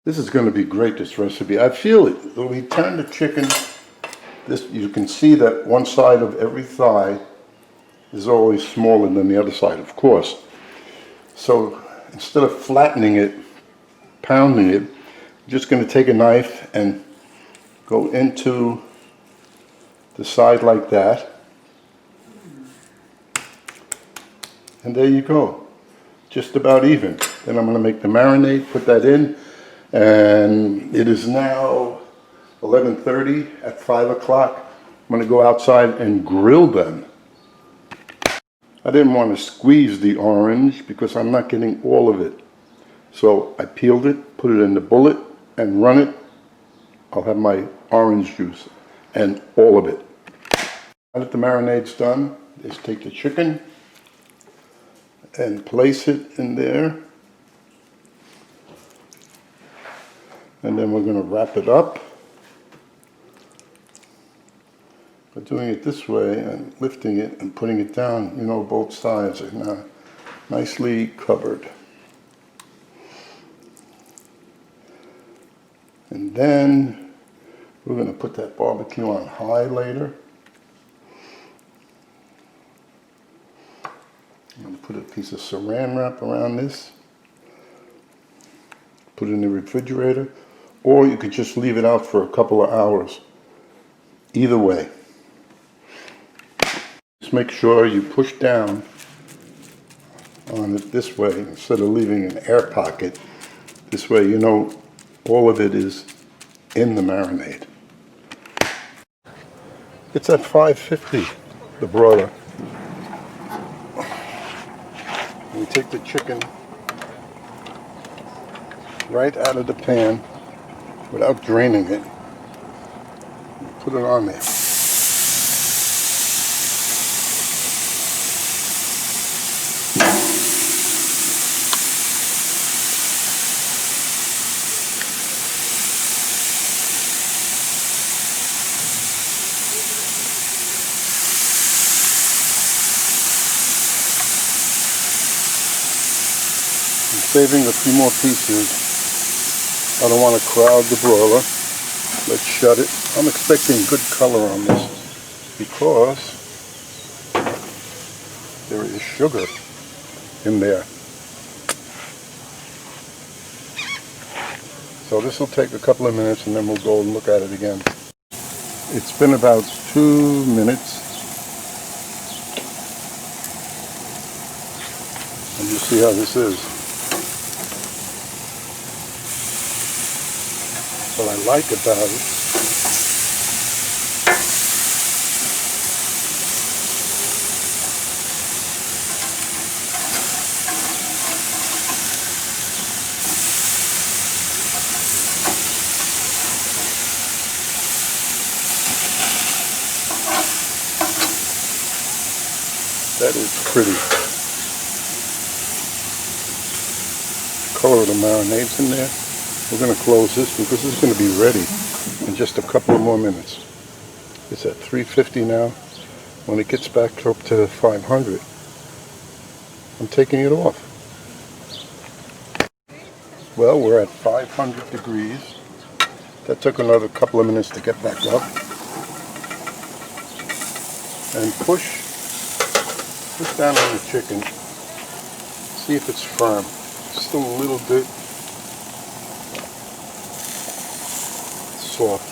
This is going to be great, this recipe. I feel it. When we turn the chicken, this, you can see that one side of every thigh is always smaller than the other side, of course. So instead of flattening it, pounding it, I'm just going to take a knife and go into the side like that. And there you go. Just about even. Then I'm going to make the marinade, put that in. And it is now 11:30 at 5 o'clock. I'm going to go outside and grill them. I didn't want to squeeze the orange because I'm not getting all of it. So I peeled it, put it in the bullet, and run it. I'll have my orange juice and all of it. Now that the marinade's done, just take the chicken and place it in there. And then we're going to wrap it up by doing it this way and lifting it and putting it down. You know, both sides are now nicely covered. And then we're going to put that barbecue on high later. I'm going to put a piece of saran wrap around this. Put it in the refrigerator. Or you could just leave it out for a couple of hours. Either way. Just make sure you push down on it this way instead of leaving an air pocket. This way you know all of it is in the marinade. It's at 550, the broiler. We take the chicken right out of the pan without draining it. Put it on there. I'm saving a few more pieces. I don't want to crowd the broiler. Let's shut it. I'm expecting good color on this because there is sugar in there. So this will take a couple of minutes and then we'll go and look at it again. It's been about 2 minutes. And you see how this is. What I like about it that is pretty. The color of the marinade's in there. We're going to close this because it's going to be ready in just a couple of more minutes. It's at 350 now. When it gets back up to 500, I'm taking it off. Well, we're at 500 degrees. That took another couple of minutes to get back up. And push down on the chicken. See if it's firm. Just a little bit. Soft.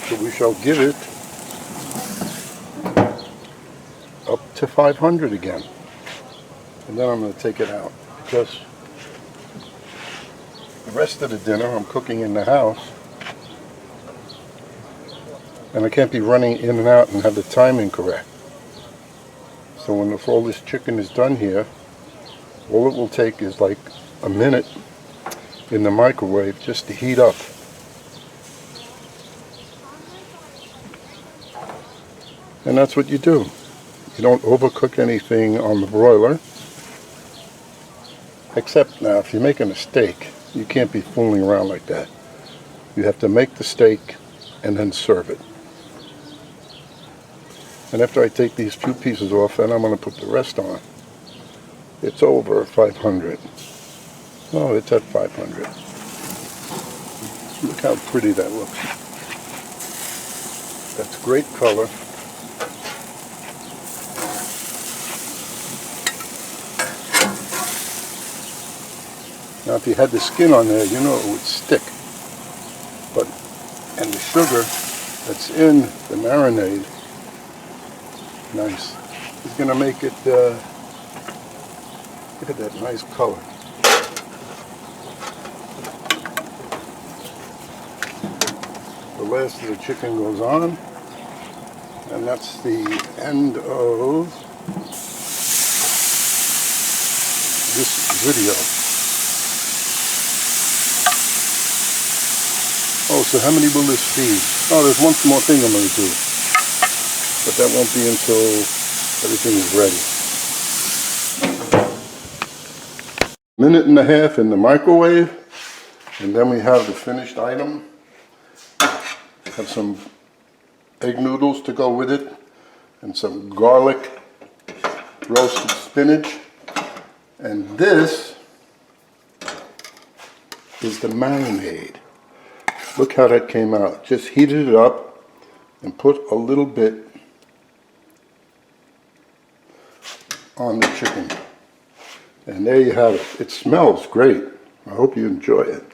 So we shall give it up to 500 again. And then I'm going to take it out because the rest of the dinner I'm cooking in the house and I can't be running in and out and have the timing correct. So when all this chicken is done here, all it will take is like a minute in the microwave just to heat up. And that's what you do. You don't overcook anything on the broiler. Except now, if you're making a steak, you can't be fooling around like that. You have to make the steak and then serve it. And after I take these few pieces off, then I'm going to put the rest on. It's over 500. Oh, it's at 500. Look how pretty that looks. That's great color. Now if you had the skin on there, you know it would stick. But, and the sugar that's in the marinade, nice. It's going to make it, look at that nice color. The last of the chicken goes on, and that's the end of this video. Oh, so how many will this feed? Oh, there's one more thing I'm going to do, but that won't be until everything is ready. Minute and a half in the microwave, and then we have the finished item. Have some egg noodles to go with it, and some garlic roasted spinach. And this is the marinade. Look how that came out. Just heated it up and put a little bit on the chicken. And there you have it. It smells great. I hope you enjoy it.